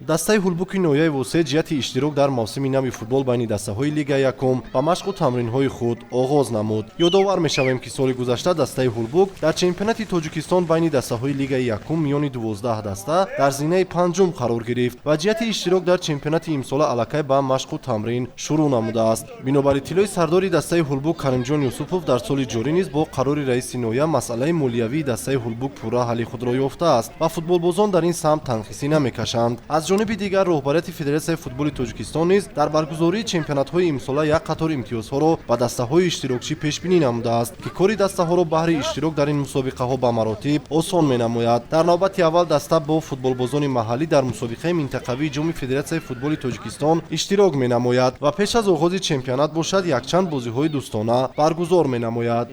дастаи ҳулбуки ноҳияи восеъ ҷиҳати иштирок дар мавсими нави футбол байни дастаҳои Лигаи Якум ба машқу тамринҳои худ оғоз намуд. ёдовар мешавем, ки соли гузашта дастаи ҳулбук дар чемпионати Тоҷикистон байни дастаҳои Лигаи Якум миёни 12 даста дар зинаи панҷум қарор гирифт ва ҷиҳати иштирок дар чемпионати имсола аллакай ба машқу тамрин шурӯъ намудааст. бинобар иттилои сардори дастаи ҳулбук Каримҷон Юсупов дар соли ҷорӣ низ бо қарори раиси ноҳия масъалаи молиявии дастаи ҳулбук пурра ҳалли худро ёфтааст ва футболбозон дар ин самт танқисӣ намекашанд. аз ҷониби дигар роҳбарияти Федератсияи футболи Тоҷикистон низ дар баргузории чемпионатҳои имсола як қатор имтиёзҳоро ба дастаҳои иштирокчӣ пешбинӣ намудааст, ки кори дастаҳоро баҳри иштирок дар ин мусобиқаҳо ба маротиб осон менамояд. дар навбати аввал даста бо футболбозони маҳаллӣ дар мусобиқаи минтақавии ҷоми Федератсияи футболи Тоҷикистон иштирок менамояд ва пеш аз оғози чемпионат бошад якчанд бозиҳои дӯстона баргузор менамояд.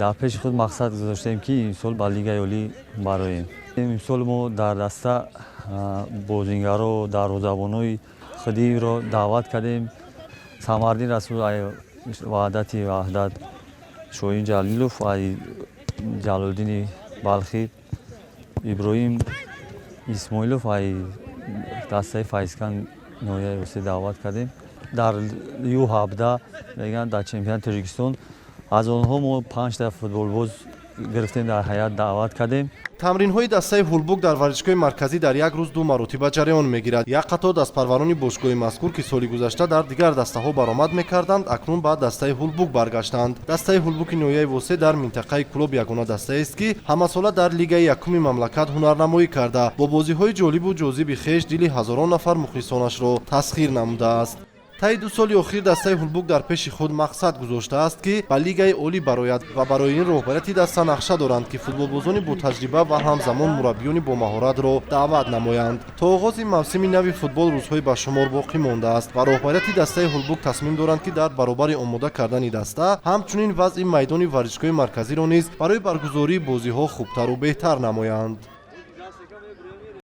дар пеши худ мақсад гузоштем, ки имсол ба Лигаи олӣ бароем. имсол мо дар даста бозингаро дарвозабонои худиро даъват кардем. Самардин Расул ай ваҳдати ваҳдат, Шоҳин Ҷалилов ай Ҷалолиддини Балхи, Иброҳим Исмоилов ай дастаи Файзкан ноҳияи восеъ даъват кардем. дар Ю-17 мегӯянд дар чемпионати Тоҷикистон аз онҳо мо 5 та футболбоз гирифтем, дар ҳайат даъват кардем. тамринҳои дастаи ҳулбук дар варзишгоҳи марказӣ дар як рӯз ду маротиба ҷараён мегирад. як қатор дастпарварони бошгоҳи мазкур, ки соли гузашта дар дигар дастаҳо баромад мекарданд, акнун ба дастаи ҳулбук баргаштанд. дастаи ҳулбуки ноҳияи восеъ дар минтақаи клуб ягона дастаест, ки ҳамасола дар Лигаи Якуми мамлакат ҳунарнамоӣ карда, бо бозиҳои ҷолибу ҷозиби хеш дили ҳазорон нафар мухлисонашро тасхир намудааст. таи 2 соли охир дастаи ҳулбук дар пеши худ мақсад гузоштааст, ки ба Лигаи олӣ барояд ва барои ин роҳбарияти даста нақша доранд, ки футболбозони ботаҷриба ва ҳамзамон мураббиёни бомаҳоратро даъват намоянд. то оғози мавсими нави футбол рӯзҳои ба шумор боқӣ мондааст ва роҳбарияти дастаи ҳулбук тасмим доранд, ки дар баробари омода кардани даста ҳамчунин вазъи майдони варзишгоҳи марказиро низ барои баргузории бозиҳо хубтару беҳтар намоянд.